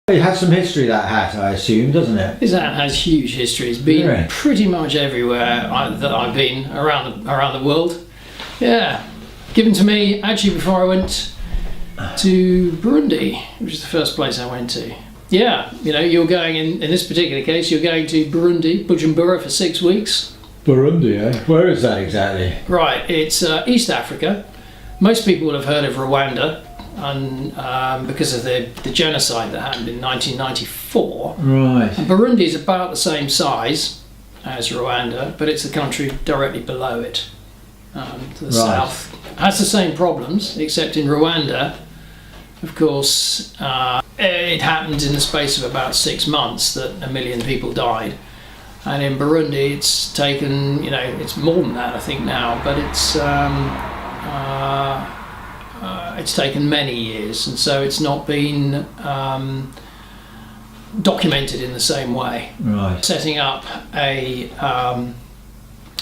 It has some history, that hat, I assume, doesn't it? This hat has huge history. It's been Really? pretty much everywhere that I've been around the world. Yeah, given to me actually before I went to Burundi, which is the first place I went to. Yeah, you're going in this particular case, you're going to Burundi, Bujumbura, for 6 weeks. Burundi, eh? Where is that exactly? Right, it's East Africa. Most people will have heard of Rwanda, and because of the genocide that happened in 1994. Right. And Burundi is about the same size as Rwanda, but it's the country directly below it, to the south. It has the same problems, except in Rwanda, of course, it happened in the space of about 6 months that 1 million people died. And in Burundi, it's taken, it's more than that, I think, now, but it's taken many years, and so it's not been documented in the same way. Right. Setting up a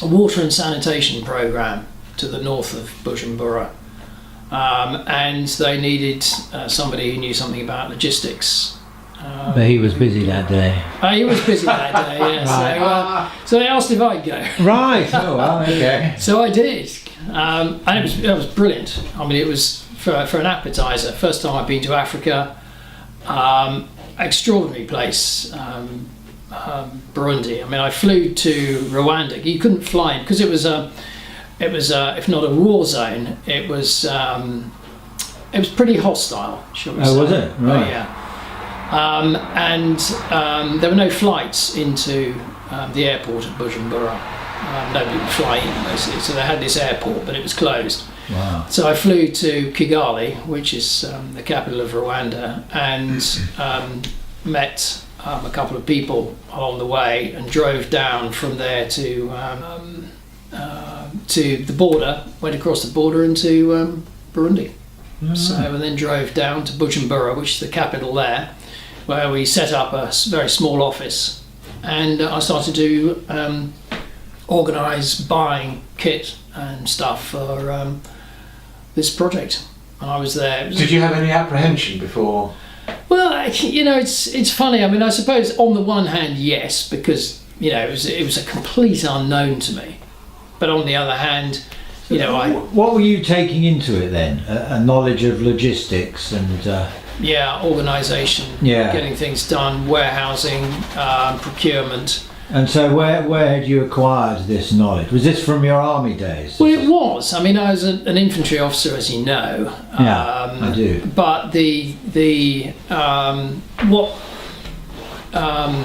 water and sanitation program to the north of Bujumbura, and they needed somebody who knew something about logistics. But he was busy that day. He was busy that day, yeah. Right. So they asked if I'd go. Right. Oh, well, okay. So I did, and it was brilliant. I mean, it was for an appetizer. First time I've been to Africa. Extraordinary place, Burundi. I mean, I flew to Rwanda. You couldn't fly in because it was if not a war zone, it was pretty hostile, shall we say? Oh, was it? Right. Oh, yeah. And there were no flights into the airport at Bujumbura. Nobody would fly in, basically. So they had this airport, but it was closed. Wow. So I flew to Kigali, which is the capital of Rwanda, and met a couple of people along the way, and drove down from there to the border. Went across the border into Burundi. Right. So and then drove down to Bujumbura, which is the capital there, where we set up a very small office, and I started to organise buying kit and stuff for this project. And I was there. Did you have any apprehension before? Well, it's funny. I mean, I suppose on the one hand, yes, because it was a complete unknown to me. But on the other hand, What were you taking into it then? A knowledge of logistics and... organisation, getting things done, warehousing, procurement. And so where had you acquired this knowledge? Was this from your army days? Well, it was. I mean, I was an infantry officer, as you know. Yeah, I do. But what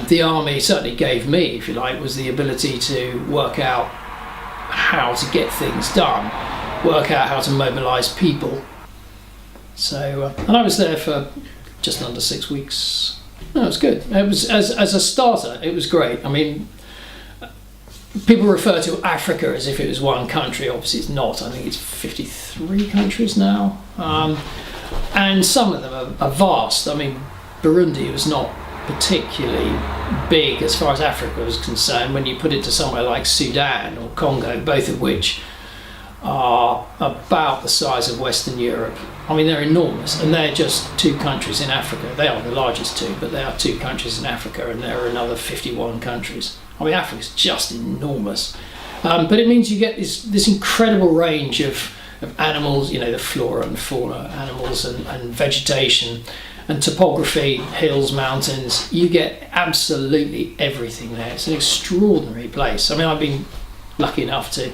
the army certainly gave me, if you like, was the ability to work out how to get things done, work out how to mobilise people. So, and I was there for just under 6 weeks. No, it was good. It was as a starter, it was great. I mean, people refer to Africa as if it was one country. Obviously, it's not. I think it's 53 countries now, and some of them are vast. I mean, Burundi was not particularly big as far as Africa was concerned. When you put it to somewhere like Sudan or Congo, both of which are about the size of Western Europe. I mean, they're enormous, and they're just 2 countries in Africa. They are the largest 2, but they are 2 countries in Africa, and there are another 51 countries. I mean, Africa's just enormous. But it means you get this incredible range of animals, the flora and fauna, animals and vegetation, and topography, hills, mountains. You get absolutely everything there. It's an extraordinary place. I mean, I've been lucky enough to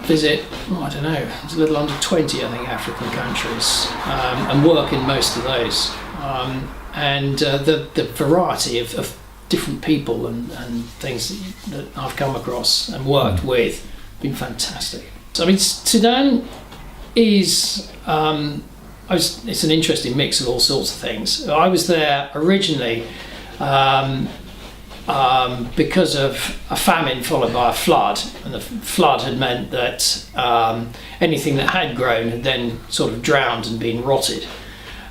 visit, I don't know, it's a little under 20, I think, African countries, and work in most of those. And the variety of different people and things that I've come across and worked with been fantastic. So, I mean, Sudan is, it's an interesting mix of all sorts of things. I was there originally because of a famine followed by a flood, and the flood had meant that anything that had grown had then sort of drowned and been rotted.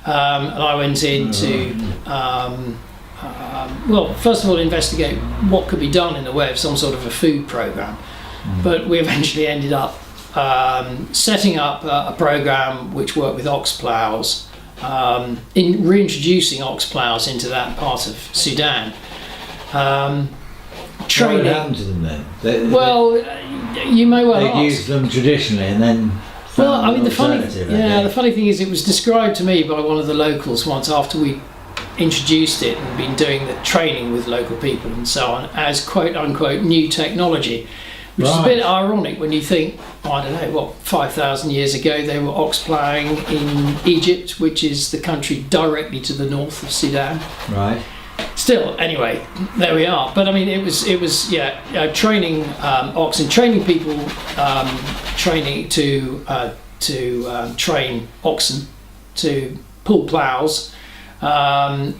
And I went in to, first of all, investigate what could be done in the way of some sort of a food program. But we eventually ended up setting up a program which worked with ox ploughs in reintroducing ox ploughs into that part of Sudan. What Training. happened to them then? You may well They ask. used them traditionally and then Well, found I mean, an the funny alternative, thing is, it was described to me by one of the locals once after we introduced it and been doing the training with local people and so on as quote unquote new technology, which is a bit ironic when you think, I don't know, what, 5,000 years ago they were ox ploughing in Egypt, which is the country directly to the north of Sudan. Right. Still, anyway, there we are. But I mean, it was training oxen, training people, training to train oxen to pull ploughs, and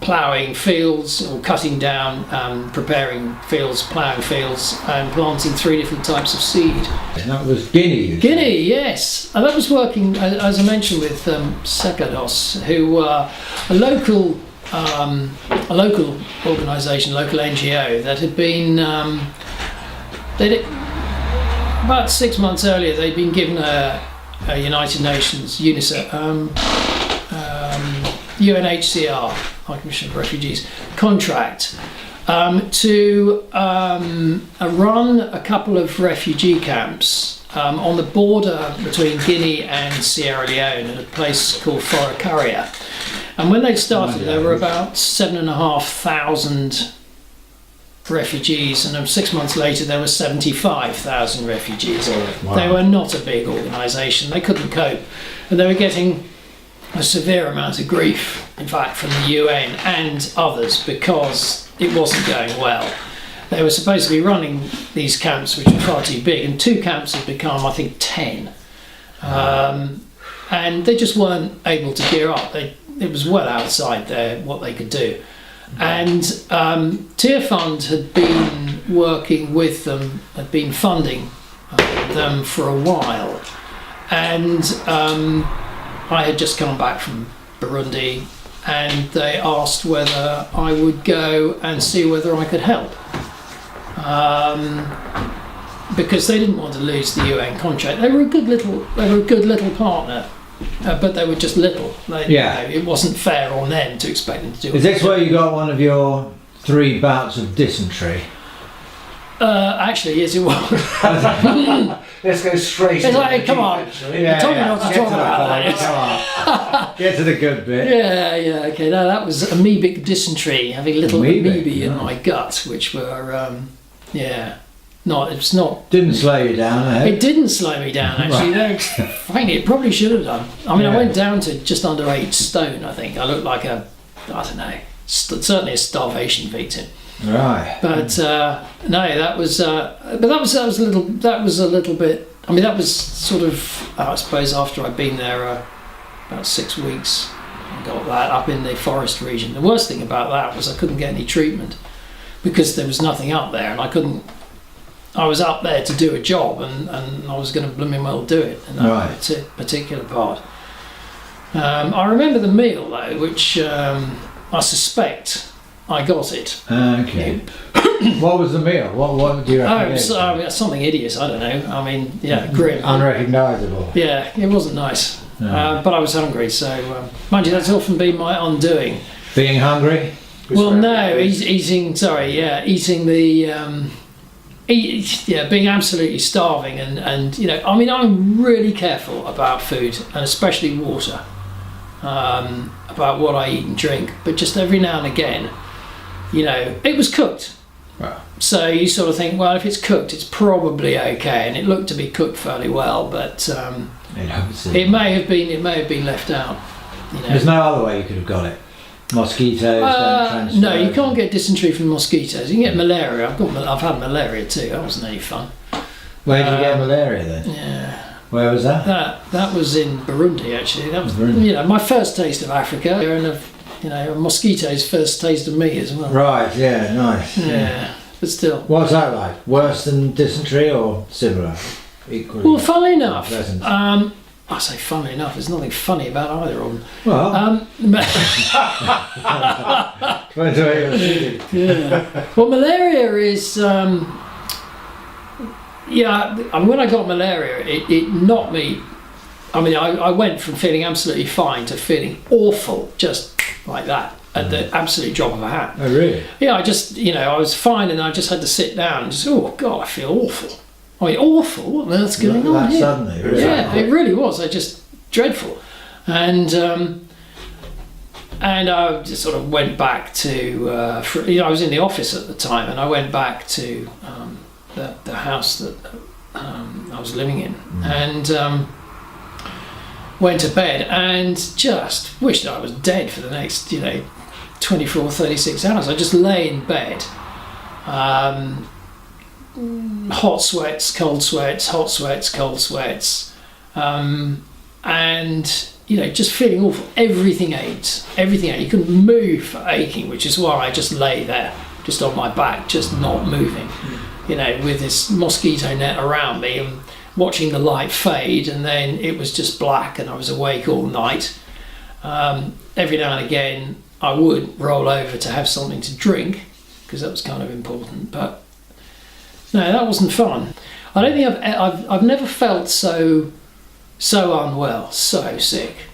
ploughing fields or cutting down, preparing fields, ploughing fields, and planting 3 different types of seed. And that was Guinea. Guinea, yes. And that was working, as I mentioned, with Sekados, who were a local organisation, local NGO that had been, about 6 months earlier, they'd been given a United Nations, UNICEF, UNHCR, High Commission for Refugees, contract to run a couple of refugee camps on the border between Guinea and Sierra Leone at a place called Forakaria. And when they started, there were about 7,500 refugees, and 6 months later there were 75,000 refugees. Wow. They were not a big organisation, they couldn't cope, and they were getting a severe amount of grief, in fact, from the UN and others, because it wasn't going well. They were supposed to be running these camps, which were far too big, and 2 camps had become, I think, 10. And they just weren't able to gear up. It was well outside what they could do. And Tier Fund had been working with them, had been funding them for a while. And I had just come back from Burundi, and they asked whether I would go and see whether I could help, because they didn't want to lose the UN contract. They were a good little partner, but they were just little. It wasn't fair on them to expect them to do. Is this where you got one of your 3 bouts of dysentery? Actually, yes, it was. Let's go straight. It's like, come on. Yeah, Told me not to talk about that. Come on. Get to the good bit. Yeah, okay. No, that was amoebic dysentery, having little Amoebic, amoebae in yeah. my gut, which were, it's not. Didn't slow you down, eh? It didn't slow me down, actually. Right. Frankly, it probably should have done. I mean, Yeah. I went down to just under 8 stone, I think. I looked like certainly a starvation victim. Right. But that was a little bit. I mean, that was sort of, I suppose, after I'd been there about 6 weeks. I got that up in the forest region. The worst thing about that was I couldn't get any treatment because there was nothing up there, and I was up there to do a job, and I was going to blooming well do it in that particular part. I remember the meal though, which I suspect I got it. Okay. What was the meal? What do you reckon? It was something hideous. I don't know. I mean, grim. Unrecognisable. Yeah, it wasn't nice. No. But I was hungry, so mind you, that's often been my undoing. Being hungry? Well, no, eating the. Being absolutely starving, and I mean, I'm really careful about food, and especially water, about what I eat and drink. But just every now and again, it was cooked. Wow. So you sort of think, well, if it's cooked, it's probably okay, and it looked to be cooked fairly well, but it may have been left out. There's no other way you could have got it. Mosquitoes don't transfer. No, you can't get dysentery from mosquitoes. You can get malaria. I've had malaria too. That wasn't any fun. Where did you get malaria then? Yeah. Where was that? That was in Burundi actually. That was Burundi. My first taste of Africa, and a mosquito's first taste of me as well. Right. Yeah. Nice. Yeah. But still. What's that like? Worse than dysentery or similar? Equally. Well, funnily enough, Pleasant. I say funnily enough, there's nothing funny about either of them. Well, depends where you're sitting. yeah. Well, malaria is, when I got malaria, it knocked me I mean, I went from feeling absolutely fine to feeling awful, just like that, at the absolute drop of a hat. Oh, really? Yeah, I just, I was fine, and I just had to sit down and just, oh God, I feel awful. I mean, awful? What on earth's going on That here? suddenly, really? Yeah, it really was. I just dreadful, and I just sort of went back to. I was in the office at the time, and I went back to the house that I was living in, and went to bed, and just wished I was dead for the next 24, 36 hours. I just lay in bed. Hot sweats, cold sweats, hot sweats, cold sweats, and just feeling awful. Everything ached. You couldn't move for aching, which is why I just lay there, just on my back, just not moving. With this mosquito net around me and watching the light fade, and then it was just black, and I was awake all night. Every now and again, I would roll over to have something to drink because that was kind of important, but. No, that wasn't fun. I don't think I've never felt so unwell, so sick.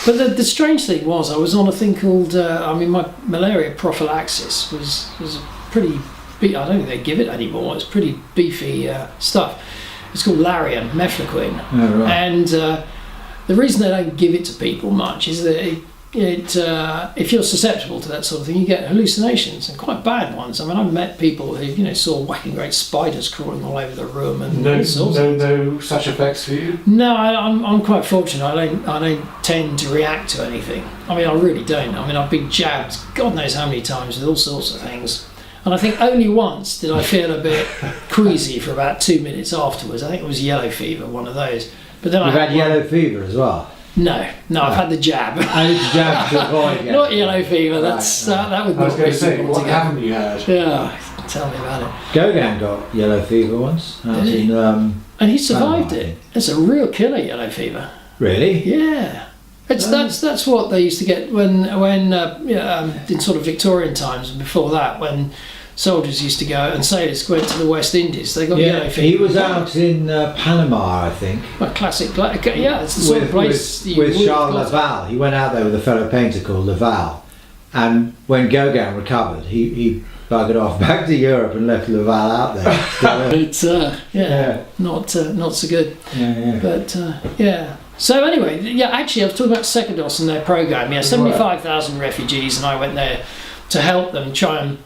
But the strange thing was, I was on a thing called my malaria prophylaxis was a pretty. I don't think they give it anymore. It's pretty beefy stuff. It's called Larian, mefloquine, Oh, right. and the reason they don't give it to people much is that if you're susceptible to that sort of thing, you get hallucinations, and quite bad ones. I mean, I've met people who saw whacking great spiders crawling all over the room, and No such effects for you? No, I'm quite fortunate. I don't tend to react to anything. I mean, I really don't. I mean, I've been jabbed God knows how many times with all sorts of things, and I think only once did I feel a bit queasy for about 2 minutes afterwards. I think it was yellow fever, one of those. But then You've had yellow fever as well? No, I've had the jab. And it's jab to avoid Not yellow fever. That's that would I was not going be to say, suitable what to get. haven't you had? Yeah, tell me about it. Gauguin got yellow fever once. Did he? And he survived it. It's a real killer, yellow fever. Really? Yeah. That's what they used to get when in sort of Victorian times and before that, when soldiers used to go and sailors went to the West Indies. They got yellow fever. He was out in Panama, I think. A classic place. Yeah, it's the sort of place you with would Charles have got. Laval. He went out there with a fellow painter called Laval, and when Gauguin recovered, he buggered off back to Europe and left Laval out there. It's not so good. Yeah. But yeah. So anyway, actually, I was talking about Secondos and their program. Yeah, 75,000 refugees, and I went there to help them try and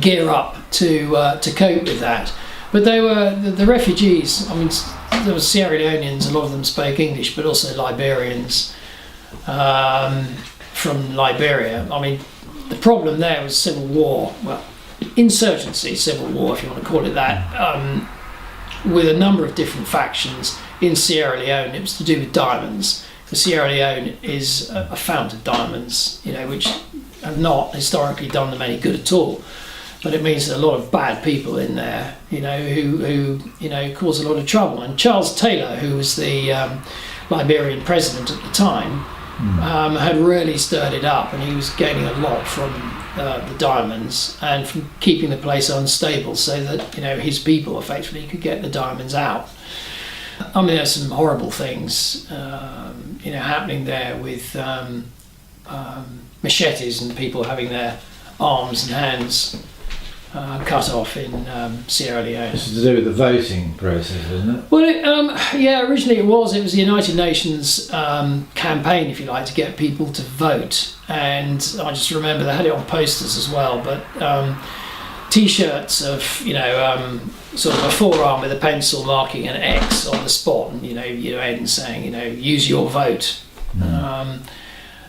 gear up to cope with that. But they were the refugees. I mean, there were Sierra Leoneans. A lot of them spoke English, but also Liberians from Liberia. I mean, the problem there was civil war. Well, insurgency, civil war, if you want to call it that, with a number of different factions in Sierra Leone. It was to do with diamonds. Because Sierra Leone is a fount of diamonds, which have not historically done them any good at all. But it means that a lot of bad people in there, who cause a lot of trouble. And Charles Taylor, who was the Liberian president at the time, had really stirred it up, and he was gaining a lot from the diamonds and from keeping the place unstable, so that his people effectively could get the diamonds out. I mean, there's some horrible things, happening there with machetes and people having their arms and hands cut off in Sierra Leone. This is to do with the voting process, isn't it? Well, originally it was the United Nations campaign, if you like, to get people to vote, and I just remember they had it on posters as well, but T-shirts of sort of a forearm with a pencil marking an X on the spot, and UN saying use your vote.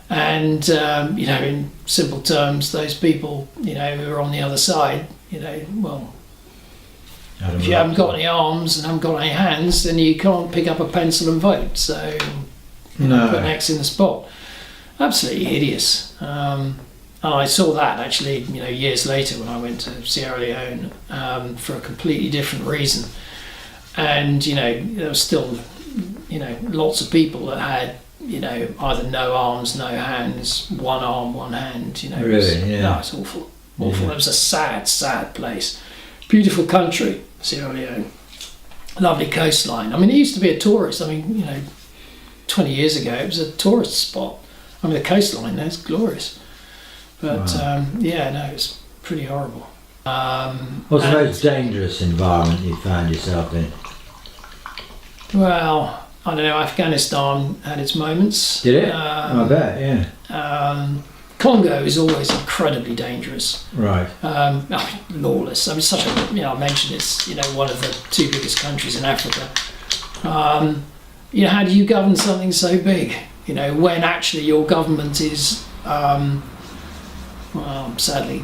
In simple terms, those people, who are on the other side, well, if you haven't got any arms and haven't got any hands, then you can't pick up a pencil and vote. So, put an X in the spot. Absolutely hideous. And I saw that actually, years later when I went to Sierra Leone for a completely different reason. And there was still, lots of people that had. Either no arms, no hands, one arm, one hand. Really? Yeah. No, it's awful. Awful. Yeah. It was a sad, sad place. Beautiful country, Sierra Leone. Lovely coastline. I mean, it used to be a tourist. I mean, 20 years ago, it was a tourist spot. I mean, the coastline there's glorious. But yeah, no, it's pretty horrible. What's the most dangerous environment you found yourself in? Well, I don't know, Afghanistan had its moments. Did it? I bet, yeah. Congo is always incredibly dangerous. Right. Lawless. I mean, such a, I mentioned it's, one of the two biggest countries in Africa. How do you govern something so big? When actually your government is, sadly,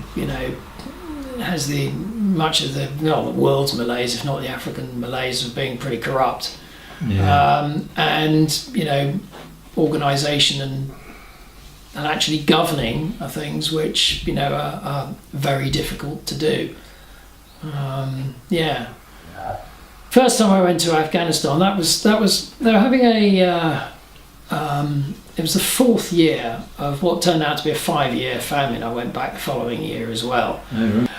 has much of the world's Malays, if not the African Malays, of being pretty corrupt. Yeah. And organisation and actually governing are things which are very difficult to do. First time I went to Afghanistan, that was they were having it was the 4th year of what turned out to be a 5-year famine. I went back the following year as well. Oh, right.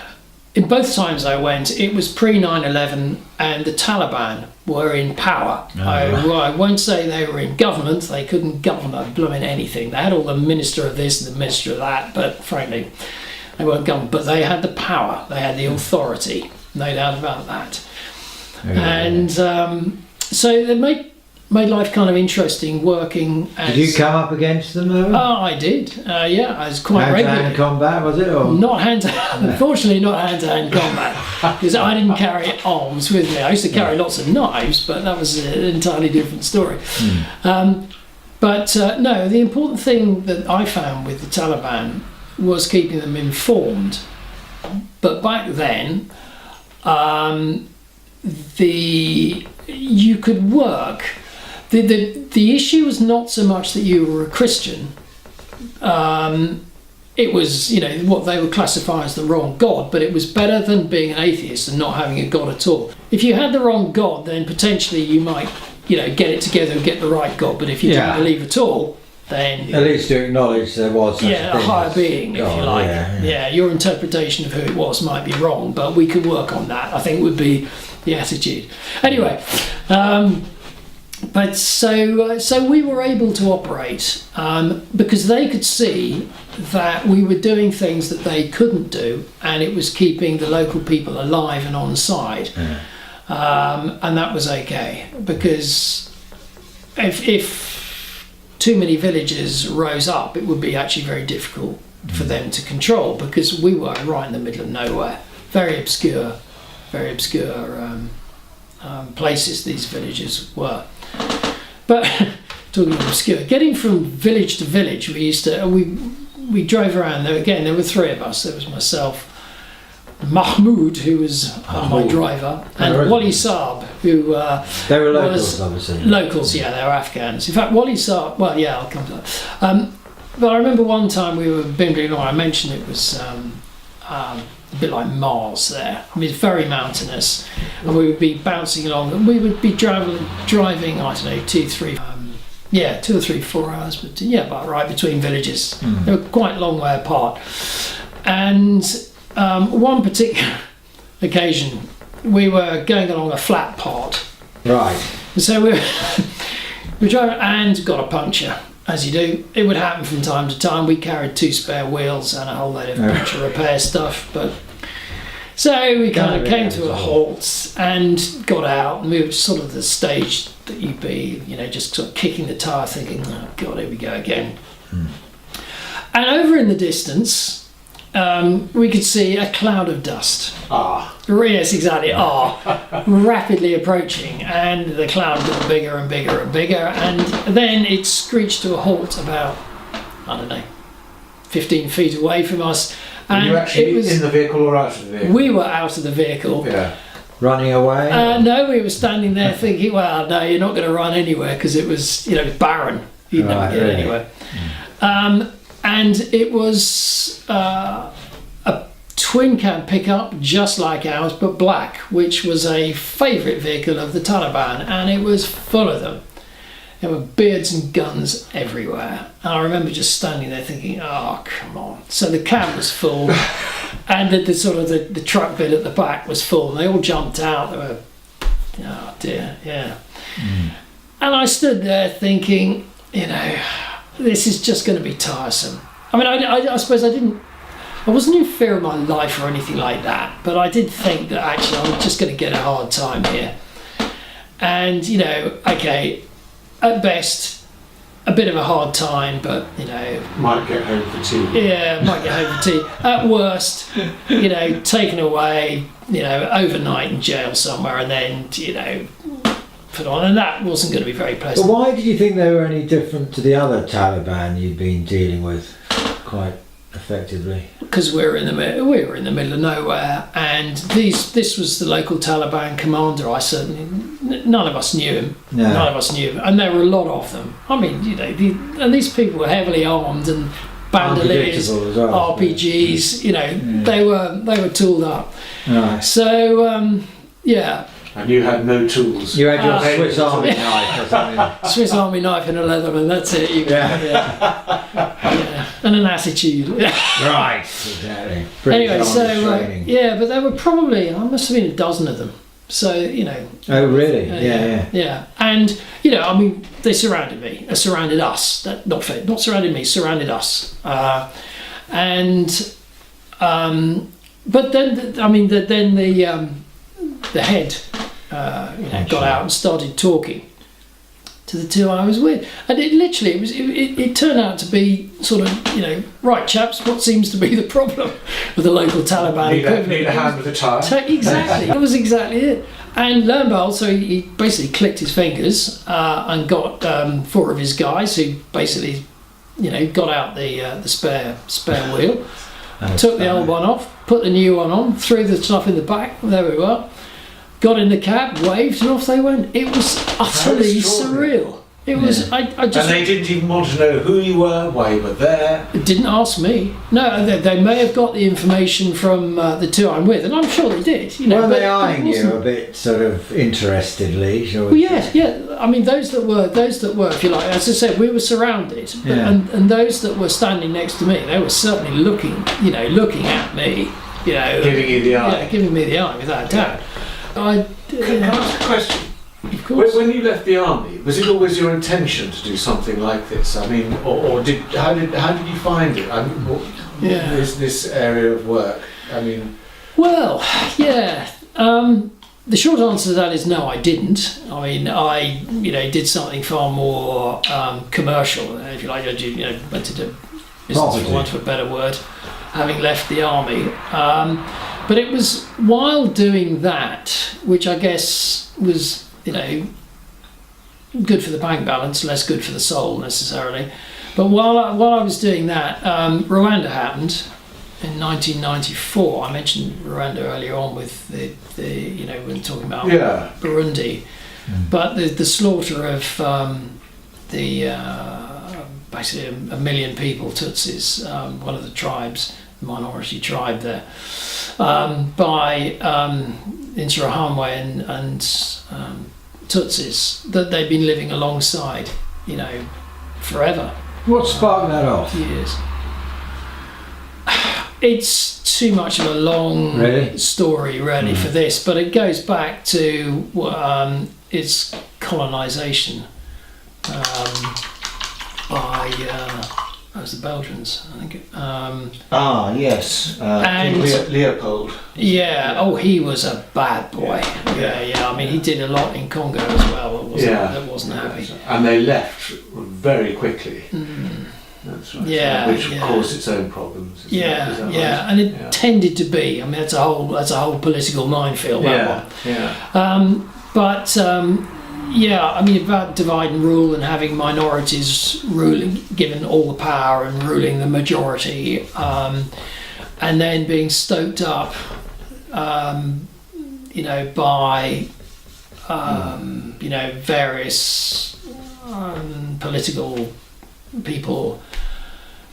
In both times I went, it was pre 9/11 and the Taliban were in power. I won't say they were in government, they couldn't govern a blooming anything. They had all the minister of this and the minister of that, but frankly, they weren't government. But they had the power, they had the authority, no doubt about that. And so they made life kind of interesting working as... Did you come up against them though? Oh, I did. I was quite regular. Hand-to-hand combat, was it? Or? Not hand-to-hand, unfortunately not hand-to-hand combat, because I didn't carry arms with me. I used to carry lots of knives, but that was an entirely different story. No, the important thing that I found with the Taliban was keeping them informed. But back then, you could work. The issue was not so much that you were a Christian. It was, what they would classify as the wrong God, but it was better than being an atheist and not having a God at all. If you had the wrong God, then potentially you might, get it together and get the right God. But if you didn't believe at all, then... At least to acknowledge there was such a thing. A higher being, if you like. Yeah. Your interpretation of who it was might be wrong, but we could work on that, I think would be the attitude. Anyway, but so we were able to operate because they could see that we were doing things that they couldn't do, and it was keeping the local people alive and on side. And that was okay, because if too many villages rose up, it would be actually very difficult for them to control, because we were right in the middle of nowhere, very obscure places these villages were. But talking of obscure, getting from village to village, we drove around. There were 3 of us. There was myself, Mahmoud, who was my driver, and Wali Saab, who they were locals, obviously. Locals, yeah, they were Afghans. In fact, Wali Saab. Well, yeah, I'll come to that. But I remember one time we were bimbling along. I mentioned it was a bit like Mars there. I mean, it's very mountainous, and we would be bouncing along, and we would be driving. I don't know, 2 or 3, 4 hours, but about right between villages. They were quite a long way apart, and. One particular occasion, we were going along a flat part. Right. So we drove and got a puncture, as you do. It would happen from time to time. We carried 2 spare wheels and a whole load of puncture repair stuff. But so we kind of came to a halt and got out, and we were sort of the stage that you'd be, just sort of kicking the tire, thinking, "Oh God, here we go again." And over in the distance, we could see a cloud of dust. Yes, exactly. Rapidly approaching, and the cloud got bigger and bigger and bigger, and then it screeched to a halt about, 15 feet away from us. And were you actually in the vehicle or out of the vehicle? We were out of the vehicle. Yeah. Running away? No, we were standing there thinking, well, no, you're not going to run anywhere, because it was, barren. You'd never get anywhere. And it was a twin cab pickup, just like ours, but black, which was a favourite vehicle of the Taliban, and it was full of them. There were beards and guns everywhere. And I remember just standing there thinking, oh, come on. So the cab was full, and the truck bit at the back was full, and they all jumped out. They were, oh dear, yeah. And I stood there thinking, this is just going to be tiresome. I mean, I suppose I wasn't in fear of my life or anything like that, but I did think that actually I'm just going to get a hard time here. And, okay, at best, a bit of a hard time, but, Might get home for tea. Yeah, might get home for tea. At worst, taken away, overnight in jail somewhere and then, put on. And that wasn't going to be very pleasant. But why did you think they were any different to the other Taliban you'd been dealing with quite effectively? Because we were in the middle of nowhere, and this was the local Taliban commander. None of us knew him. No. None of us knew him, and there were a lot of them. I mean, and these people were heavily armed and bandoliers, Unpredictable as well. RPGs. They were tooled up. Right. So yeah. And you had no tools. You had your Swiss Army knife or something. Swiss Army knife and a Leatherman, that's it. Yeah. And an attitude. Right, exactly. Anyway, so training. but there were probably, I must have been a dozen of them. So, Oh, really? Yeah. And, I mean, they surrounded me, surrounded us. Not surrounded me, surrounded us. But then, the head, got out and started talking to the two I was with, and it turned out to be sort of, right chaps, what seems to be the problem with the local Taliban equivalent? Need a hand with a tie. Exactly, that was exactly it. And lo and behold, so he basically clicked his fingers and got 4 of his guys who basically, got out the spare wheel, took the old one off, put the new one on, threw the stuff in the back. There we were. Got in the cab, waved, and off they went. It was utterly surreal. It was. I just. And they didn't even want to know who you were, why you were there. Didn't ask me. No, they may have got the information from the two I'm with, and I'm sure they did. Were they eyeing you a bit sort of interestedly? Well, yeah. I mean, those that were, if you like, as I said, we were surrounded, and those that were standing next to me, they were certainly looking at me, giving you the eye. Yeah, giving me the eye without a doubt. Can I ask a question? Of course. When you left the army, was it always your intention to do something like this? I mean, how did you find it? I mean, this area of work. I mean, well, yeah. The short answer to that is no, I didn't. I mean, I did something far more commercial, if you like. Went into business, for want of a better word, having left the army. But it was while doing that, which I guess was, good for the bank balance, less good for the soul necessarily. But while I was doing that, Rwanda happened in 1994. I mentioned Rwanda earlier on with the when talking about Burundi. But the slaughter of basically a million people, Tutsis, one of the tribes, minority tribe there, by Interahamwe and Tutsis, that they've been living alongside, forever. What sparked that off? Years. It's too much of a long story, really, for this, but it goes back to its colonisation by that was the Belgians, I think. Yes. And Leopold. Yeah. Oh, he was a bad boy. Yeah. I mean, he did a lot in Congo as well. That wasn't happy. And they left very quickly. That's right. Yeah. Which caused its own problems. Is that right? And it tended to be. I mean, that's a whole political minefield. That one. I mean, about divide and rule and having minorities ruling, given all the power and ruling the majority, and then being stoked up, by, various political people,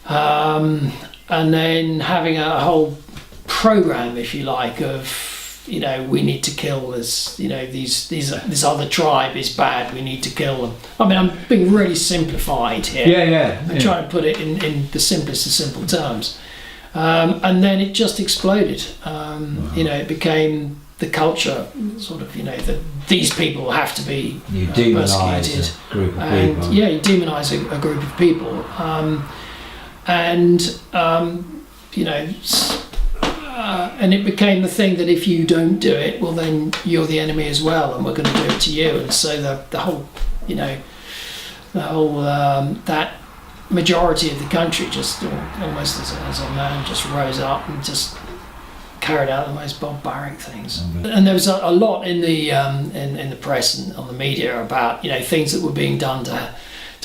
and then having a whole program, if you like, of we need to kill this. This other tribe is bad. We need to kill them. I mean, I'm being really simplified here. I'm trying to put it in the simplest of simple terms. And then it just exploded. It became the culture, sort of, that these people have to be You demonise persecuted. a group of And people. yeah, you demonise a group of people, and it became the thing that if you don't do it, well, then you're the enemy as well, and we're going to do it to you. And so the whole that majority of the country just almost as a man just rose up and just carried out the most barbaric things. And there was a lot in the press and on the media about things that were being done to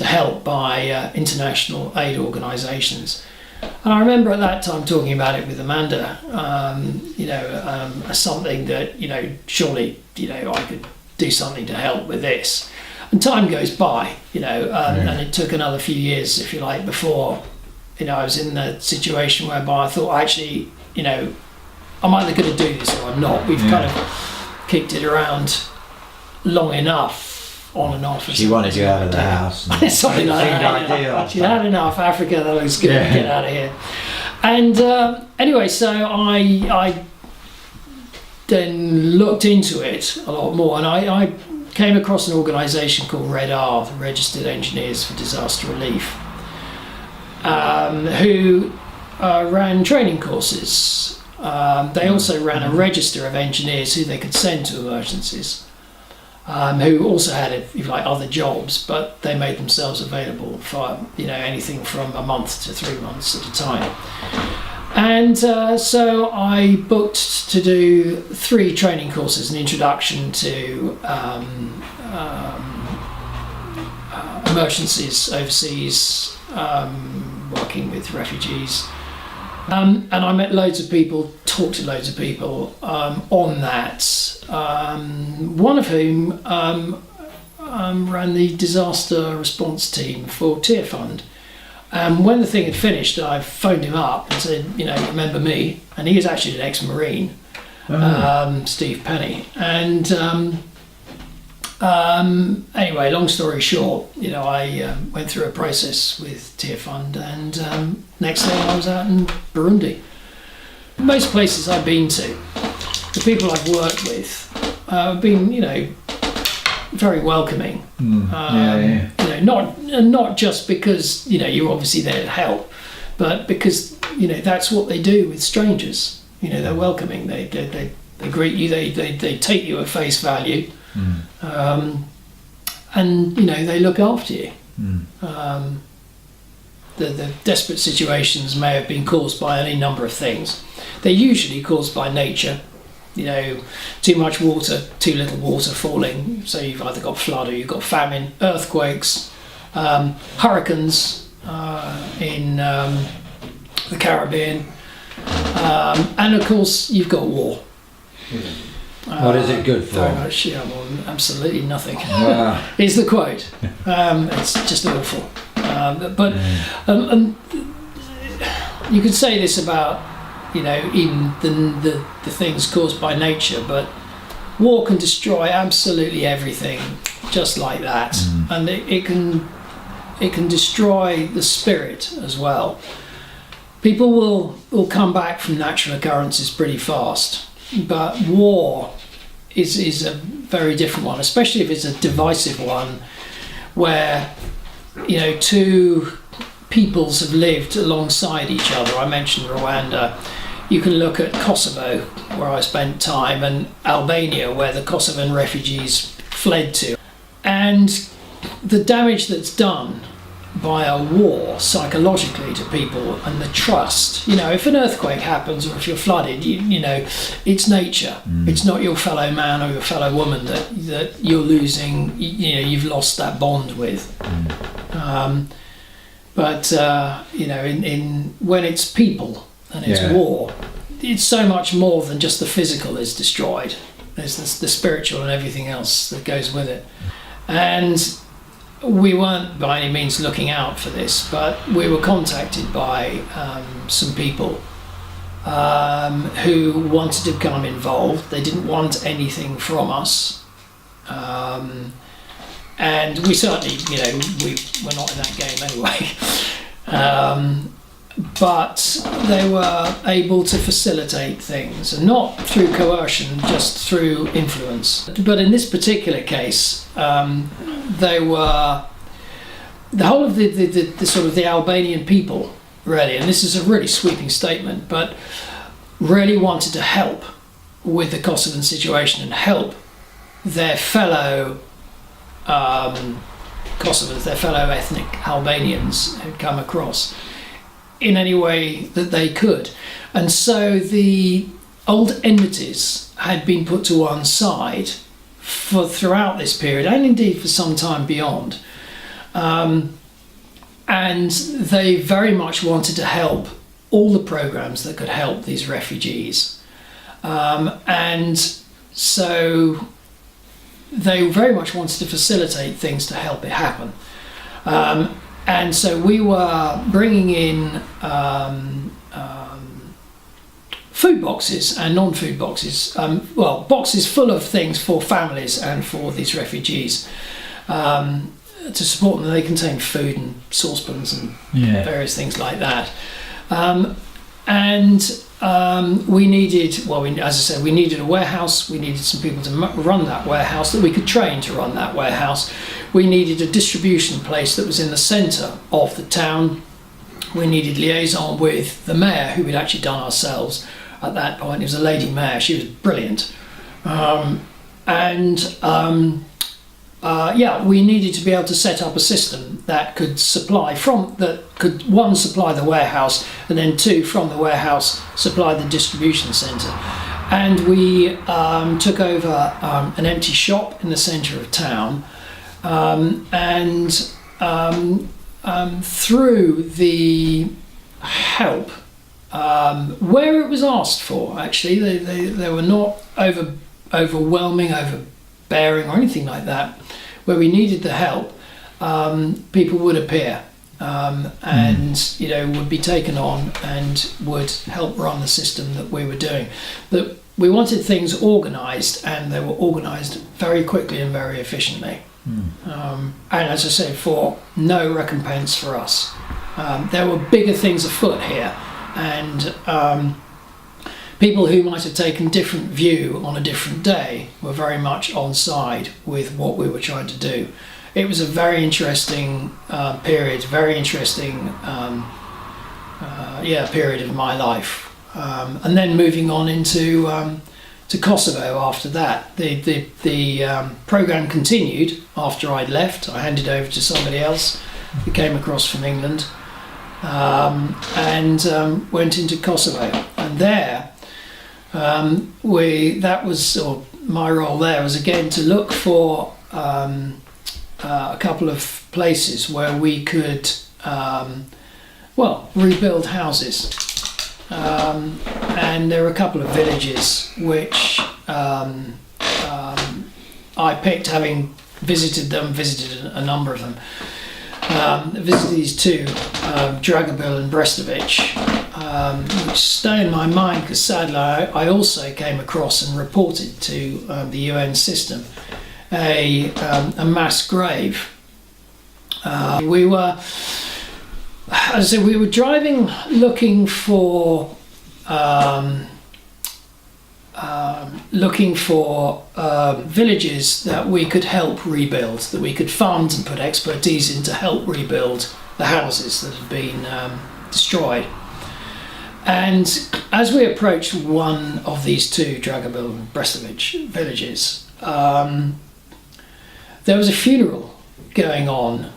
help by international aid organisations. And I remember at that time talking about it with Amanda, as something that surely I could do something to help with this. And time goes by, and it took another few years, if you like, before I was in the situation whereby I thought, actually, I'm either going to do this or I'm not. We've kind of kicked it around long enough, on and off. She wanted you out of the house. Something like that. Ideal. She had enough. Africa, that looks good. Get out of here. And anyway, so I then looked into it a lot more, and I came across an organisation called Red R, the Registered Engineers for Disaster Relief, who ran training courses. They also ran a register of engineers who they could send to emergencies, who also had, if you like, other jobs, but they made themselves available for anything from a month to 3 months at a time. And so I booked to do 3 training courses: an introduction to emergencies overseas, working with refugees. And I met loads of people, talked to loads of people on that, one of whom ran the disaster response team for Tear Fund. When the thing had finished, I phoned him up and said, remember me? And he was actually an ex-Marine, Steve Penny. And anyway, long story short, I went through a process with Tear Fund, and next thing I was out in Burundi. Most places I've been to, the people I've worked with have been, very welcoming. Not just because you're obviously there to help, but because that's what they do with strangers. They're welcoming. They greet you. They take you at face value. And they look after you. The desperate situations may have been caused by any number of things. They're usually caused by nature. Too much water, too little water falling, so you've either got flood or you've got famine, earthquakes, hurricanes in the Caribbean, and of course you've got war. What is it good for? Very much, absolutely nothing. Is the quote. It's just awful. But you could say this about, even the things caused by nature, but war can destroy absolutely everything, just like that. And it can destroy the spirit as well. People will come back from natural occurrences pretty fast. But war is a very different one, especially if it's a divisive one, where 2 peoples have lived alongside each other. I mentioned Rwanda. You can look at Kosovo, where I spent time, and Albania, where the Kosovan refugees fled to. And the damage that's done by a war psychologically to people, and the trust. If an earthquake happens or if you're flooded, it's nature. It's not your fellow man or your fellow woman that you're losing. You've lost that bond with. But when it's people and it's war, it's so much more than just the physical is destroyed. There's the spiritual and everything else that goes with it. And we weren't by any means looking out for this, but we were contacted by some people who wanted to become involved. They didn't want anything from us. And we certainly, we're not in that game anyway. but they were able to facilitate things, and not through coercion, just through influence. But in this particular case, they were the whole of the sort of the Albanian people, really, and this is a really sweeping statement, but really wanted to help with the Kosovan situation and help their fellow Kosovans, their fellow ethnic Albanians who'd come across in any way that they could. And so the old enmities had been put to one side for throughout this period, and indeed for some time beyond. And they very much wanted to help all the programs that could help these refugees. And so they very much wanted to facilitate things to help it happen. And so we were bringing in food boxes and non-food boxes, boxes full of things for families and for these refugees to support them. They contain food and saucepans and various things like that. We needed, as I said, we needed a warehouse. We needed some people to run that warehouse, that we could train to run that warehouse. We needed a distribution place that was in the centre of the town. We needed liaison with the mayor, who we'd actually done ourselves at that point. It was a lady mayor. She was brilliant. We needed to be able to set up a system that could supply one, supply the warehouse, and then two, from the warehouse, supply the distribution centre. And we took over an empty shop in the centre of town, through the help, where it was asked for, actually, they were not overwhelming, overbearing or anything like that. Where we needed the help, people would appear and would be taken on and would help run the system that we were doing. But we wanted things organised, and they were organised very quickly and very efficiently. And as I said, for no recompense for us. There were bigger things afoot here, and people who might have taken different view on a different day were very much on side with what we were trying to do. It was a very interesting period, very interesting period of my life. And then moving on into to Kosovo after that. The program continued after I'd left. I handed over to somebody else who came across from England, and went into Kosovo. And there, my role there was again to look for a couple of places where we could rebuild houses, and there were a couple of villages which I picked, having visited a number of them. Visited these two, Dragobil and Brestovic, which stay in my mind because sadly I also came across and reported to the UN system a mass grave. We were, as I said, we were driving looking for villages that we could help rebuild, that we could fund and put expertise in to help rebuild the houses that had been destroyed. And as we approached one of these two, Dragobil and Brestovic villages, there was a funeral going on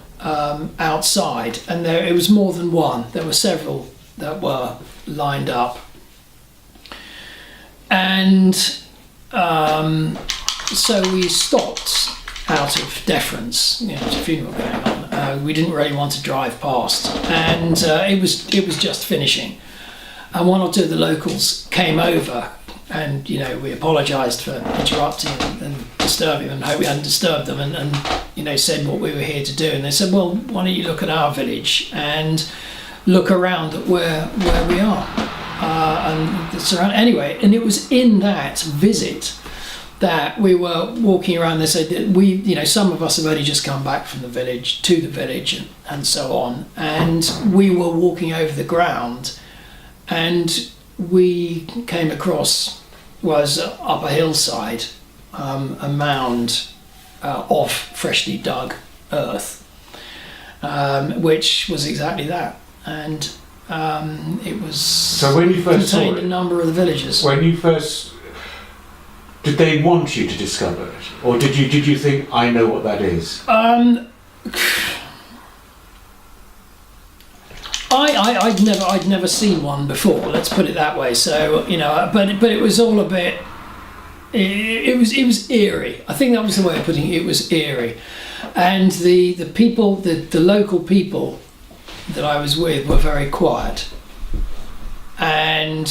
outside, and it was more than one. There were several that were lined up. And so we stopped out of deference. There's a funeral going on. We didn't really want to drive past, and it was just finishing. And one or two of the locals came over, and we apologised for interrupting and disturbing them, and hope we hadn't disturbed them, and said what we were here to do. And they said, well, why don't you look at our village and look around at where we are. And it was in that visit that we were walking around. They said that some of us have only just come back from the village, and so on. And we were walking over the ground, and we came across, was up a hillside, a mound of freshly dug earth, which was exactly that. And it was, so when you first contained saw it, a number of the villages. when you first, did they want you to discover it, or did you think, I know what that is? I'd never seen one before. Let's put it that way. So but it was all a bit. It was eerie. I think that was the way of putting it. It was eerie, and the people, the local people that I was with were very quiet, and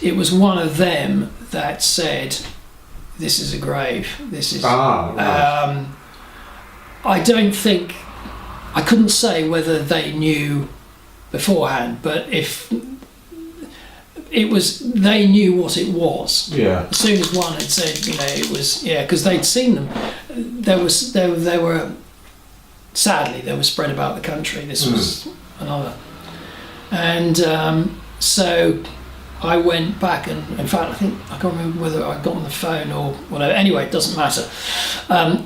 it was one of them that said, "This is a grave. This is." Right. I don't think, I couldn't say whether they knew beforehand, but if it was, they knew what it was. Yeah. As soon as one had said, it was, because they'd seen them. They were, sadly, they were spread about the country. This was another. And so I went back, and in fact, I can't remember whether I got on the phone or whatever. Anyway, it doesn't matter.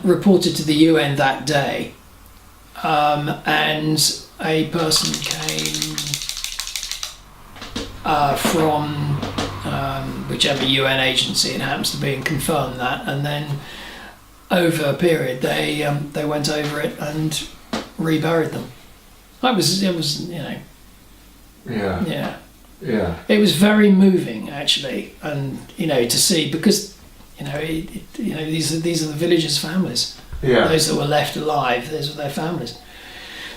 Reported to the UN that day, and a person came from whichever UN agency it happens to be, and confirmed that. And then over a period, they went over it and reburied them. It was Yeah. Yeah. It was very moving, actually, and to see, because these are the villagers' families. Yeah. Those that were left alive, those were their families.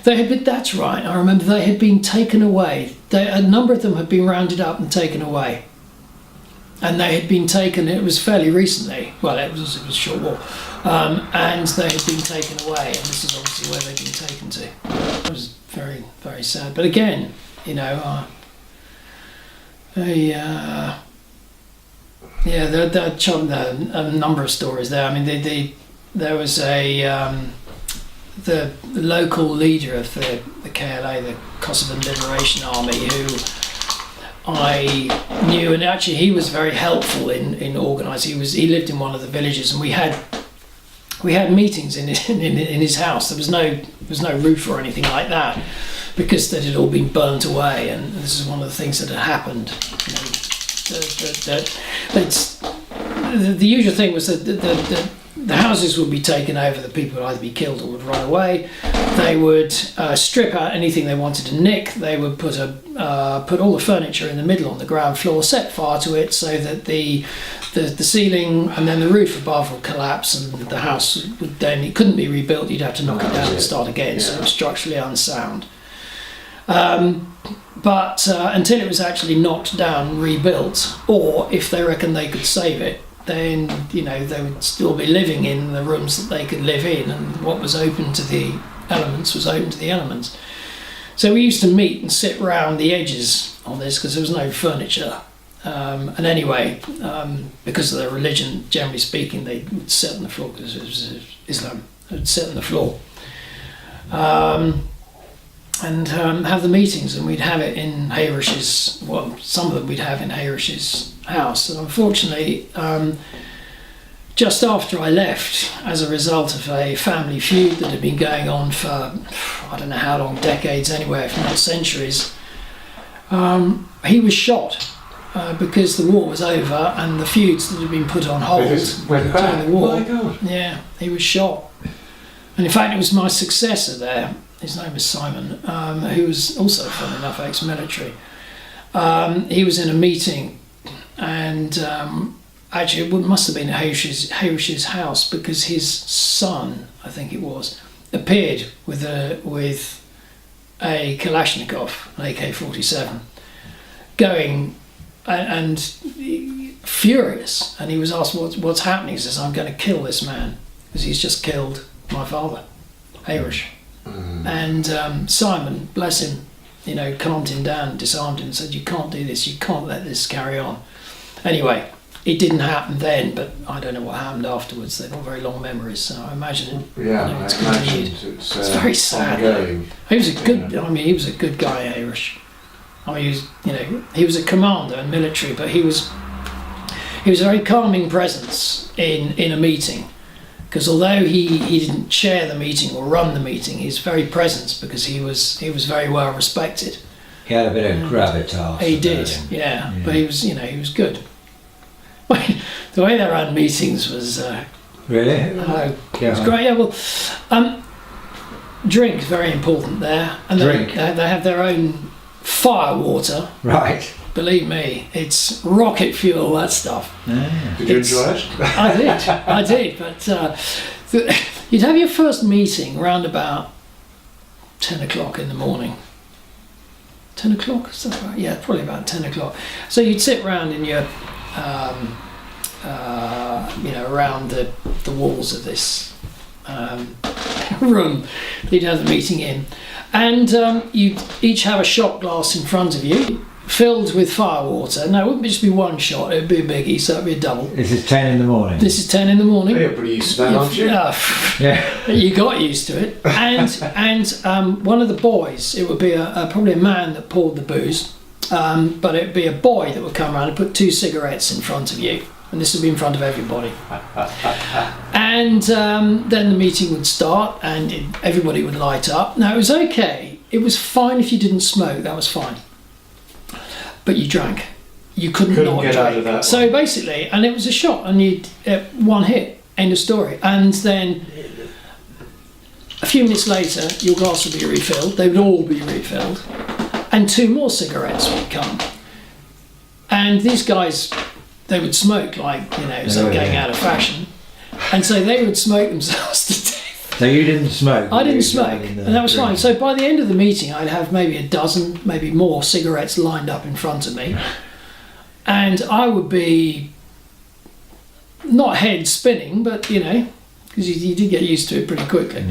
They had been. That's right. I remember they had been taken away. A number of them had been rounded up and taken away, and they had been taken. It was fairly recently. Well, it was a short war, and they had been taken away. And this is obviously where they'd been taken to. It was very, very sad. But again, there are a number of stories there. I mean, there was the local leader of the KLA, the Kosovo Liberation Army, who I knew, and actually he was very helpful in organising. He lived in one of the villages, and we had meetings in his house. There was no roof or anything like that, because that had all been burnt away, and this is one of the things that had happened. The usual thing was that the houses would be taken over, the people would either be killed or would run away. They would strip out anything they wanted to nick. They would put all the furniture in the middle on the ground floor, set fire to it, so that the ceiling and then the roof above would collapse, and the house would then, it couldn't be rebuilt. You'd have to knock it down and start again. So it was structurally unsound. But until it was actually knocked down, rebuilt, or if they reckon they could save it, then they would still be living in the rooms that they could live in, and what was open to the elements was open to the elements. So we used to meet and sit round the edges on this, because there was no furniture. And anyway, because of their religion, generally speaking, they would sit on the floor, because it was Islam. They would sit on the floor. And have the meetings, and we'd have it in Hayrish's, well, some of them we'd have in Hayrish's house. And unfortunately, just after I left, as a result of a family feud that had been going on for, I don't know how long, decades anyway, if not centuries, he was shot because the war was over, and the feuds that had been put on hold went back. during the war. Oh my God. Yeah, he was shot. And in fact, it was my successor there. His name was Simon, who was also, funnily enough, ex-military. He was in a meeting, and actually it must have been at Hayrish's house, because his son, I think it was, appeared with a Kalashnikov, an AK-47, going and furious. And he was asked, what's happening? He says, I'm going to kill this man, because he's just killed my father, Hayrish. And Simon, bless him, calmed him down, disarmed him, and said, you can't do this, you can't let this carry on. Anyway, it didn't happen then, but I don't know what happened afterwards. They've got very long memories, so I imagine it. Yeah, It's I imagine continued. it's Very sad. ongoing. He was a good. Yeah. I mean, he was a good guy, Irish. I mean, he was a commander in military, but he was a very calming presence in a meeting. Because although he didn't chair the meeting or run the meeting, his very presence, because he was very well respected. He had a bit of gravitas. He about did, him. yeah. But he was good. The way they ran meetings was Really? it was great. Yeah, well, drink is very important there, and Drink. they have their own fire water. Right. Believe me, it's rocket fuel. That stuff. Ah. Did you enjoy it? I did. But you'd have your first meeting around about 10 o'clock in the morning. 10 o'clock, is that right? Yeah, probably about 10 o'clock. So you'd sit around in your, around the walls of this room that you'd have the meeting in. And you'd each have a shot glass in front of you, filled with fire water. Now, it wouldn't just be one shot, it would be a biggie, so it would be a double. This is 10 in the morning. This is 10 in the morning. You're pretty used to that, aren't you? Yeah. You got used to it, and one of the boys, it would be probably a man that poured the booze, but it would be a boy that would come around and put 2 cigarettes in front of you, and this would be in front of everybody. And then the meeting would start, and everybody would light up. Now, it was okay. It was fine if you didn't smoke. That was fine, but you drank. You couldn't not get drink. out of that So one. basically, and it was a shot, and you'd one hit, end of story. And then a few minutes later, your glass would be refilled. They would all be refilled, and 2 more cigarettes would come. And these guys, they would smoke like so going out of fashion, and so they would smoke themselves to death. So you didn't smoke? I didn't You smoke, joined in the and that was fine. drink. So by the end of the meeting, I'd have maybe a dozen, maybe more cigarettes lined up in front of me, and I would be not head spinning, but because you did get used to it pretty quickly.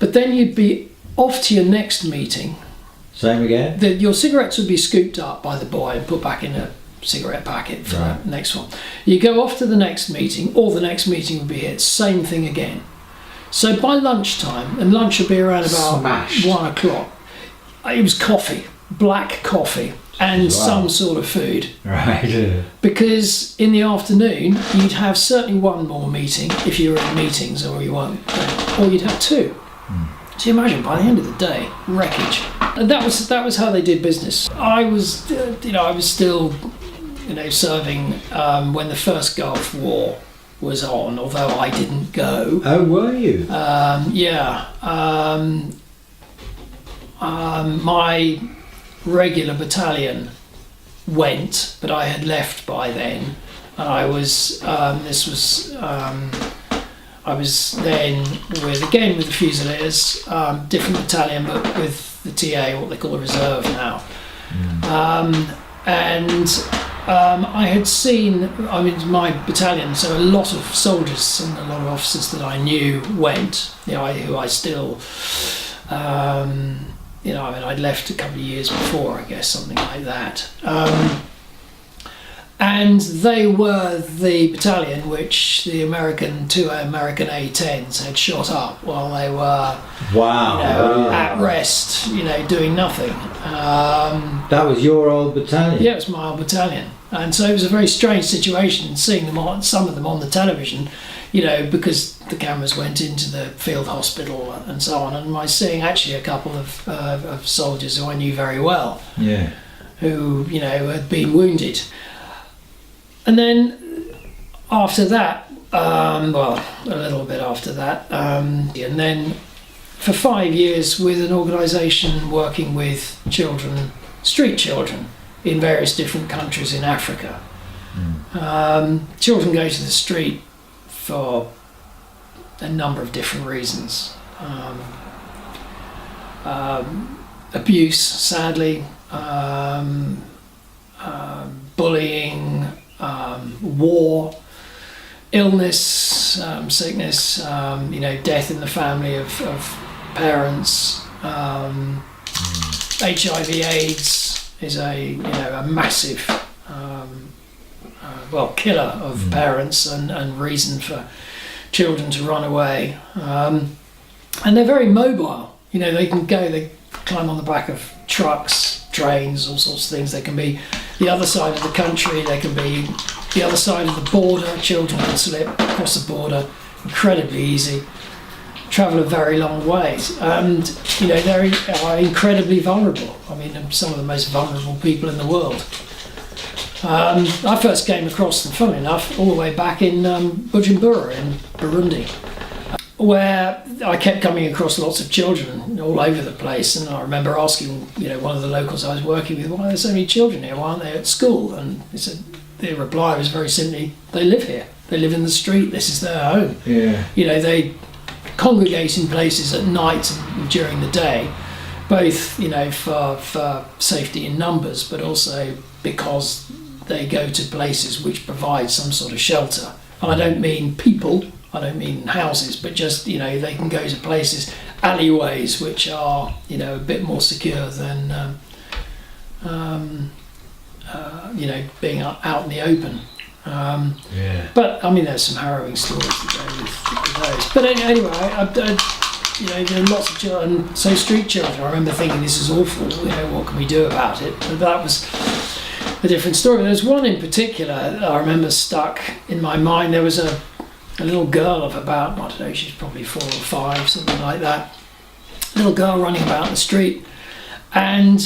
But then you'd be off to your next meeting. Same again? Your cigarettes would be scooped up by the boy and put back in a cigarette packet for Right. the next one. You go off to the next meeting, or the next meeting would be here. Same thing again. So by lunchtime, and lunch would be around about Smashed. 1 o'clock, it was coffee, black coffee, and Wow. some sort of food. Right. Because in the afternoon, you'd have certainly one more meeting if you were in meetings, or you weren't, or you'd have 2. So you imagine, by the end of the day, wreckage. And that was how they did business. I was still, serving when the first Gulf War was on, although I didn't go. Oh, were you? My regular battalion went, but I had left by then, and I was. I was then with the Fusiliers, different battalion, but with the TA, what they call a reserve now. I had seen, my battalion, so a lot of soldiers and a lot of officers that I knew went, who I still, I'd left a couple of years before, I guess, something like that. And they were the battalion which the two American A-10s had shot up while they were Wow. at rest, doing nothing. That was your old battalion? Yeah, it was my old battalion. And so it was a very strange situation seeing them some of them on the television, because the cameras went into the field hospital and so on. And I was seeing actually a couple of soldiers who I knew very well, Yeah. who, had been wounded. And then after that, a little bit after that, and then for 5 years with an organisation working with children, street children, in various different countries in Africa. Children go to the street for a number of different reasons. Abuse, sadly, bullying, war, illness, sickness, death in the family of parents. HIV/AIDS is a massive, killer of parents and reason for children to run away. And they're very mobile. You know, they climb on the back of trucks, trains, all sorts of things. They can be the other side of the country, they can be the other side of the border. Children can slip across the border incredibly easy, travel a very long ways, and you know, they are incredibly vulnerable. I mean, some of the most vulnerable people in the world. I first came across them, funnily enough, all the way back in Bujumbura in Burundi, where I kept coming across lots of children all over the place, and I remember asking, you know, one of the locals I was working with, why are there so many children here? Why aren't they at school? And he said, the reply was very simply, they live here. They live in the street. This is their home. Yeah. You know, they congregate in places at night and during the day, both, you know, for safety in numbers, but also because they go to places which provide some sort of shelter. And I don't mean people, I don't mean houses, but just, you know, they can go to places, alleyways, which are, you know, a bit more secure than, you know, being out in the open. But I mean, there's some harrowing stories to go with those. But anyway, you know, there are lots of children. So street children, I remember thinking, this is awful. You know, what can we do about it? But that was a different story. There's one in particular that I remember stuck in my mind. There was a little girl of about, I don't know, she's probably 4 or 5, something like that. A little girl running about the street, and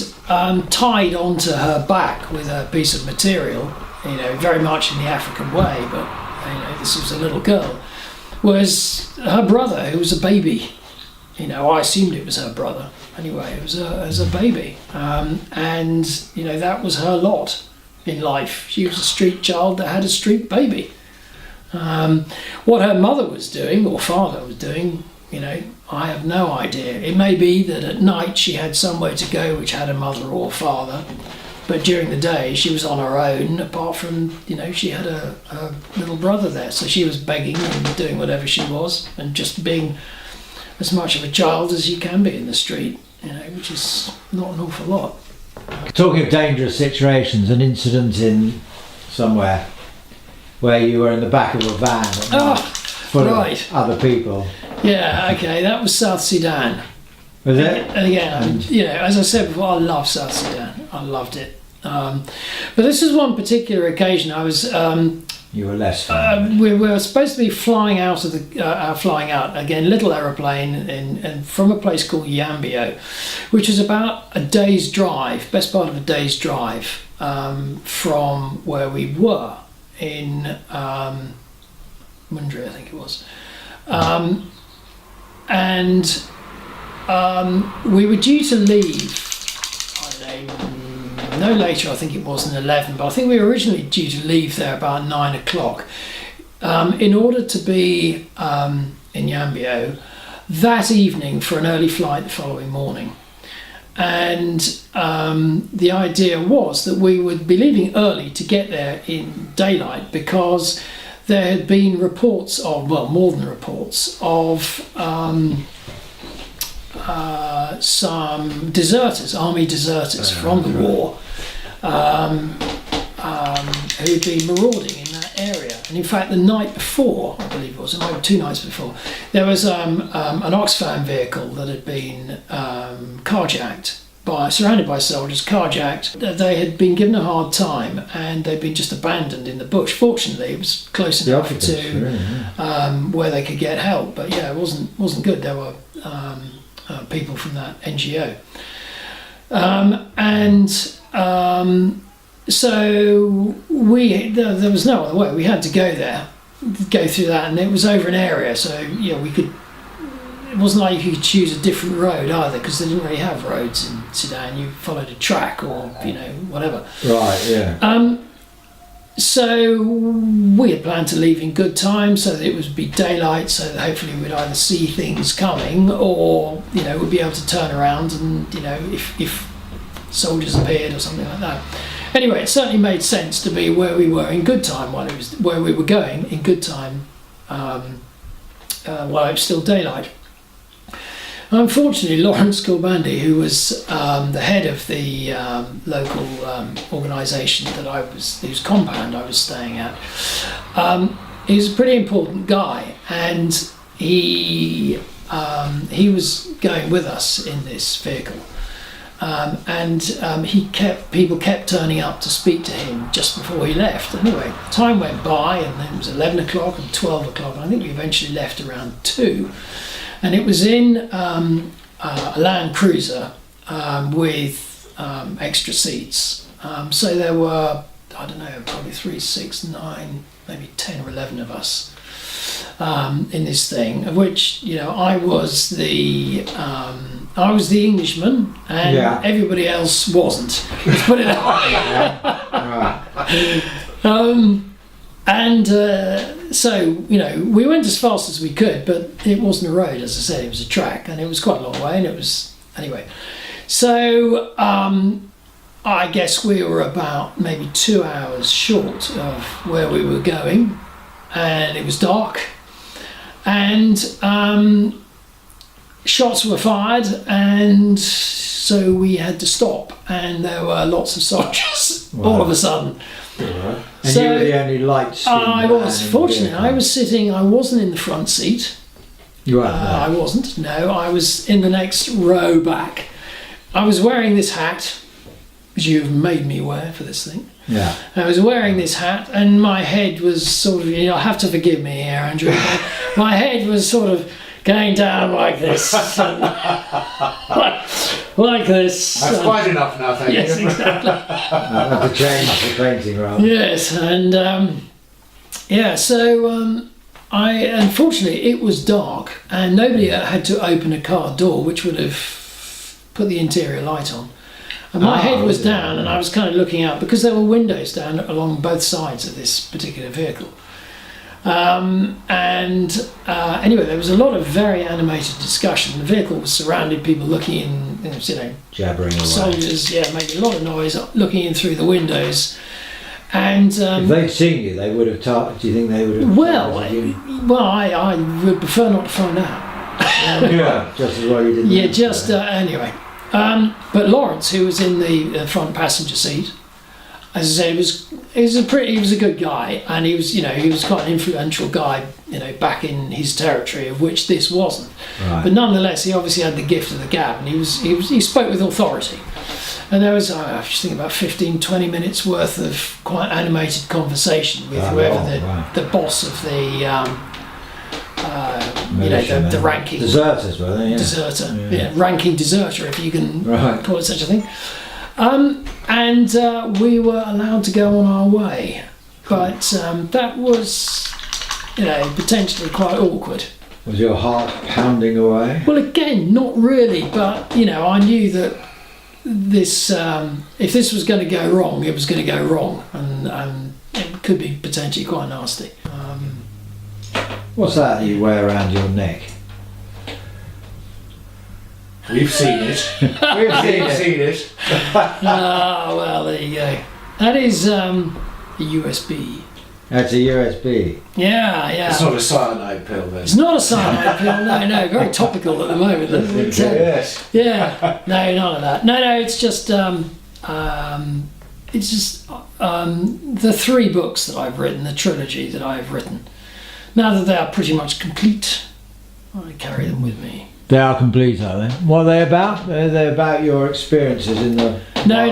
tied onto her back with a piece of material, you know, very much in the African way, but you know, this was a little girl, was her brother, who was a baby. You know, I assumed it was her brother. Anyway, it was as a baby, and you know, that was her lot in life. She was a street child that had a street baby. What her mother was doing or father was doing, you know, I have no idea. It may be that at night she had somewhere to go which had a mother or father, but during the day she was on her own, apart from, you know, she had a little brother there, so she was begging and doing whatever she was, and just being as much of a child as you can be in the street, you know, which is not an awful lot. Talking of dangerous situations, an incident in somewhere where you were in the back of a van at night, full of other people. Yeah, okay, that was South Sudan. Was it? And again, you know, as I said before, I love South Sudan. I loved it. But this was one particular occasion. I was. You were less. We were supposed to be flying out of the flying out again, little aeroplane, and from a place called Yambio, which is about a day's drive, best part of a day's drive from where we were in Mundri, I think it was, and we were due to leave. I don't know. No later, I think it was, than 11, but I think we were originally due to leave there about 9 o'clock in order to be in Yambio that evening for an early flight the following morning. And the idea was that we would be leaving early to get there in daylight, because there had been reports of, well, more than reports of some deserters, army deserters from the war, who'd been marauding in that area. And in fact, the night before, I believe it was, it might be 2 nights before, there was an Oxfam vehicle that had been carjacked, surrounded by soldiers, carjacked. They had been given a hard time, and they'd been just abandoned in the bush. Fortunately, it was close enough to where they could get help. But yeah, it wasn't good. There were people from that NGO, so there was no other way. We had to go there, go through that, and it was over an area, so yeah, we could. It wasn't like you could choose a different road either, because they didn't really have roads in Sudan. You followed a track or, you know, whatever. Right. Yeah. So we had planned to leave in good time, so that it would be daylight, so that hopefully we'd either see things coming, or, you know, we'd be able to turn around and, you know, if soldiers appeared or something like that. Anyway, it certainly made sense to be where we were in good time, while it was where we were going in good time, while it was still daylight. Unfortunately, Lawrence Corbandi, who was the head of the local organisation whose compound I was staying at, he was a pretty important guy, and he was going with us in this vehicle. People kept turning up to speak to him just before he left. Anyway, time went by, and then it was 11 o'clock and 12 o'clock, and I think we eventually left around 2. And it was in a Land Cruiser with extra seats. So there were, I don't know, probably 3, 6, 9, maybe 10 or 11 of us in this thing, of which, you know, I was the Englishman, and everybody else wasn't. Let's put it that way. So, you know, we went as fast as we could, but it wasn't a road, as I said, it was a track, and it was quite a long way, and it was, anyway. So, I guess we were about maybe 2 hours short of where we were going, and it was dark, and shots were fired, and so we had to stop, and there were lots of soldiers all of a sudden. And So you were the only light-skinned I man was in the fortunate. vehicle. I wasn't in the front seat. You weren't I wasn't. No, I was in the next row back. I was wearing this hat, which you've made me wear for this thing. Yeah. I was wearing this hat, and my head was sort of, you know, have to forgive me here, Andrew. My head was sort of going down like this. like this. That's quite enough now, thank Yes, you. exactly. I'll have to change the painting rather. Yes, and so unfortunately it was dark, and nobody had to open a car door, which would have put the interior light on. And my head was down, and I was kind of looking out because there were windows down along both sides of this particular vehicle. Anyway, there was a lot of very animated discussion. The vehicle was surrounded, people looking in, you know, Jabbering away. soldiers, making a lot of noise, looking in through the windows. And if they'd seen you, they would have do you think they would have targeted you? I would prefer not to find out. Yeah, just as well you didn't. Yeah, just anyway. But Lawrence, who was in the front passenger seat, as I said, he was a good guy, and he was quite an influential guy, you know, back in his territory, of which this wasn't. Right. But nonetheless, he obviously had the gift of the gab, and he spoke with authority. And there was, I just think, about 15-20 minutes worth of quite animated conversation with whoever the boss of the the ranking deserters, were they? Yeah. Deserter, ranking deserter, if you can call it such a thing. And we were allowed to go on our way, but that was, you know, potentially quite awkward. Was your heart pounding away? Well, again, not really, but you know, I knew that this, if this was going to go wrong, it was going to go wrong, and it could be potentially quite nasty. What's that you wear around your neck? We've seen it. We've seen it. Well, there you go. That is a USB. That's a USB. Yeah. It's not a cyanide pill, then. It's not a cyanide pill. No, very topical at the moment. Yes. Yeah. No, none of that. No, it's just the 3 books that I've written, the trilogy that I've written. Now that they are pretty much complete, I carry them with me. They are complete, are they? What are they about? Are they about your experiences in the... No,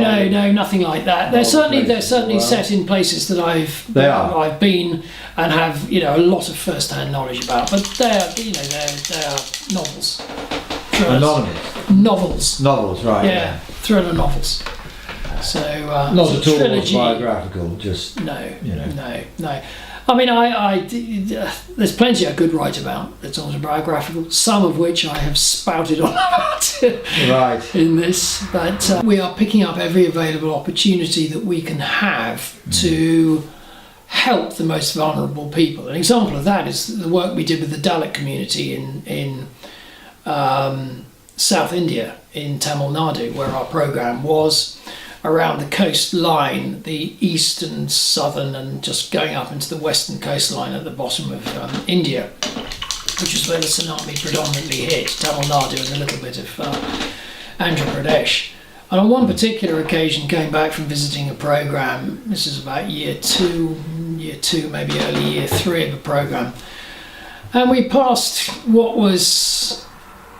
nothing like that. They're certainly set in places that I've been and have, you know, a lot of first-hand knowledge about. But they're novels. Anonymous. Novels, right? Yeah, thriller novels. So not at all trilogy. biographical, just no. No. I mean, there's plenty I could write about that's autobiographical, some of which I have spouted on about in this. But we are picking up every available opportunity that we can have to help the most vulnerable people. An example of that is the work we did with the Dalit community in South India, in Tamil Nadu, where our program was around the coastline, the eastern, southern, and just going up into the western coastline at the bottom of India. which is where the tsunami predominantly hit, Tamil Nadu and a little bit of Andhra Pradesh. And on one particular occasion, came back from visiting a program, this is about year two, maybe early year 3 of the program, and we passed what was,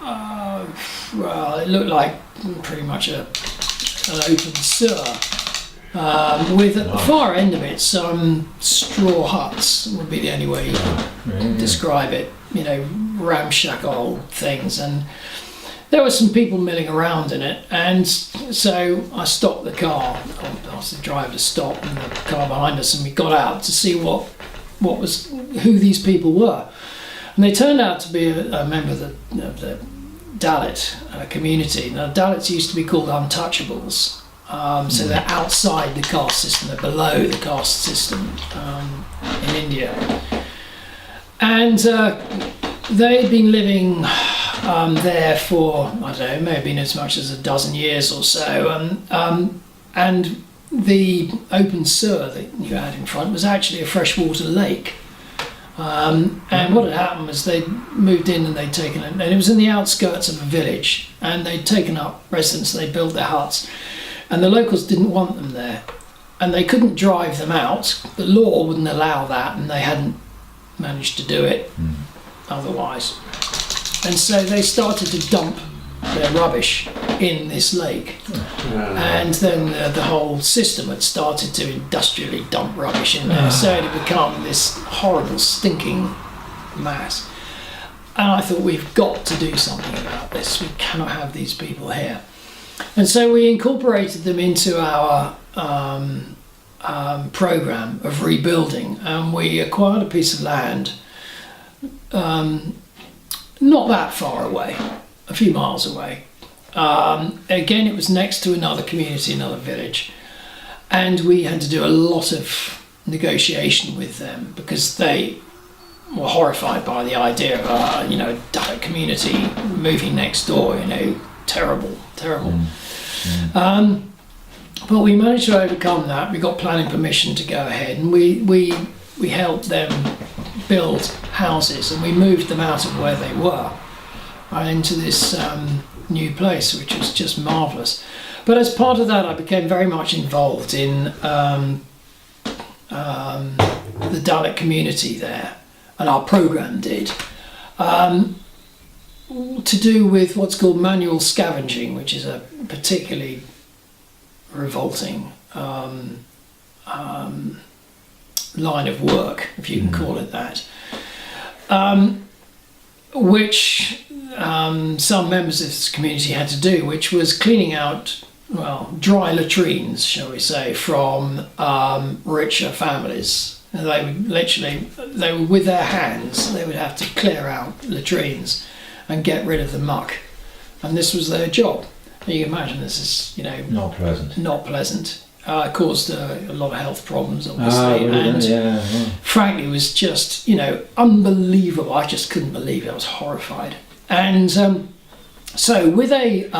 well, it looked like pretty much an open sewer, with at the far end of it some straw huts, would be the only way you could describe it, ramshackle old things, and there were some people milling around in it, and so I stopped the car, I asked the driver to stop and the car behind us, and we got out to see who these people were. And they turned out to be a member of the Dalit community. Now, Dalits used to be called untouchables, so they're outside the caste system, they're below the caste system in India. And they'd been living there for, I don't know, it may have been as much as a dozen years or so, and the open sewer that you had in front was actually a freshwater lake. And what had happened was they'd moved in and they'd taken it, and it was in the outskirts of a village, and they'd taken up residence, they built their huts, and the locals didn't want them there, and they couldn't drive them out, the law wouldn't allow that, and they hadn't managed to do it otherwise. And so they started to dump their rubbish in this lake, and then the whole system had started to industrially dump rubbish in there, so it had become this horrible stinking mass. And I thought, we've got to do something about this, we cannot have these people here. And so we incorporated them into our program of rebuilding, and we acquired a piece of land not that far away, a few miles away. Again, it was next to another community, another village, and we had to do a lot of negotiation with them because they were horrified by the idea of a Dalit community moving next door. Terrible. But we managed to overcome that. We got planning permission to go ahead, and we helped them build houses, and we moved them out of where they were into this new place, which was just marvellous. But as part of that, I became very much involved in the Dalit community there, and our program did, to do with what's called manual scavenging, which is a particularly revolting line of work, if you can call it that, which some members of this community had to do, which was cleaning out, dry latrines, shall we say, from richer families. And they were with their hands, they would have to clear out latrines and get rid of the muck, and this was their job. You can imagine this is, not pleasant. Caused a lot of health problems, obviously, and frankly, it was just, unbelievable. I just couldn't believe it. I was horrified. And so, with a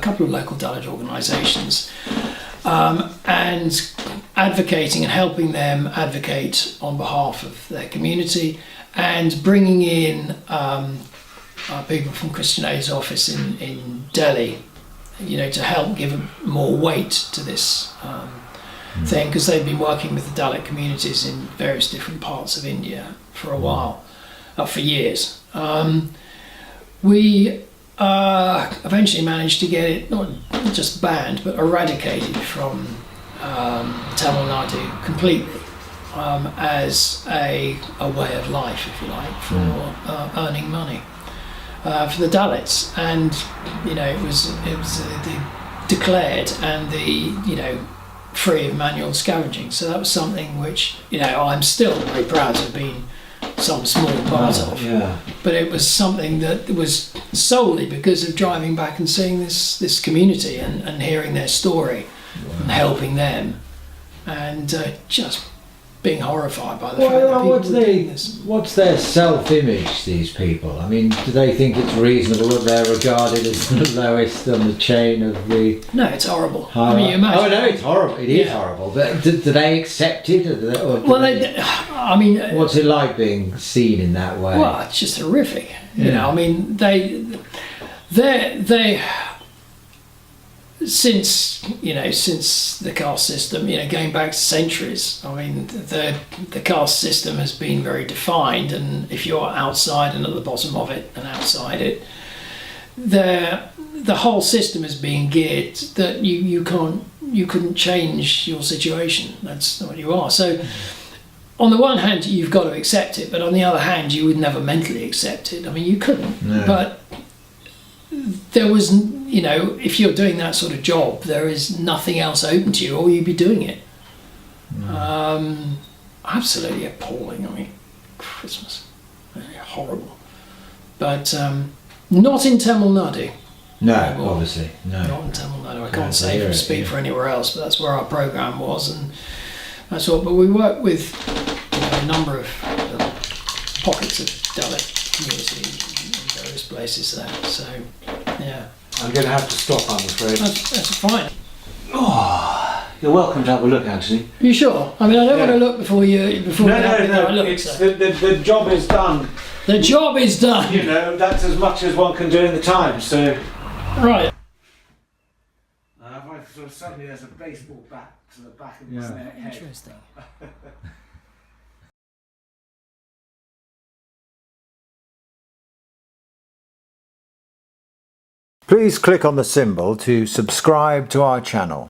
couple of local Dalit organisations, and advocating and helping them advocate on behalf of their community, and bringing in people from Christian Aid's office in Delhi, to help give more weight to this thing, because they've been working with the Dalit communities in various different parts of India for a while, for years. We eventually managed to get it not just banned, but eradicated from Tamil Nadu completely, as a way of life, if you like, for earning money. For the Dalits, and it was declared, and the free of manual scavenging. So that was something which I'm still very proud to have been some small part of. Yeah. But it was something that was solely because of driving back and seeing this community and hearing their story and helping them, and just being horrified by the fact that people what's, were doing this. what's their self-image, these people? I mean, do they think it's reasonable that they're regarded as the lowest on the chain of the... No, it's horrible. hierarchy? I mean, you imagine... Oh, no, it's horrible. It is horrible. But do they accept it? I mean... What's it like being seen in that way? Well, it's just horrific. Yeah. You know, I mean, they since the caste system, going back centuries, I mean, the caste system has been very defined, and if you're outside and at the bottom of it and outside it, the whole system is being geared that you couldn't change your situation. That's what you are. So on the one hand, you've got to accept it, but on the other hand, you would never mentally accept it. I mean, you couldn't. No. But there was, if you're doing that sort of job, there is nothing else open to you, or you'd be doing it. Absolutely appalling. I mean, Christmas, horrible. But not in Tamil Nadu. No, obviously, no. Not in Tamil Nadu. I can't speak for anywhere else, but that's where our program was, and that's all. But we work with a number of pockets of Dalit community in various places there. So, yeah. I'm going to have to stop, I'm afraid. That's fine. Oh, you're welcome to have a look, Anthony. Are you sure? I mean, I don't want to look before you. No. Look, it's the job is done. The job is done. That's as much as one can do in the time. So. Right. Sort of suddenly there's a baseball bat to the back of his head. Interesting. Please click on the symbol to subscribe to our channel.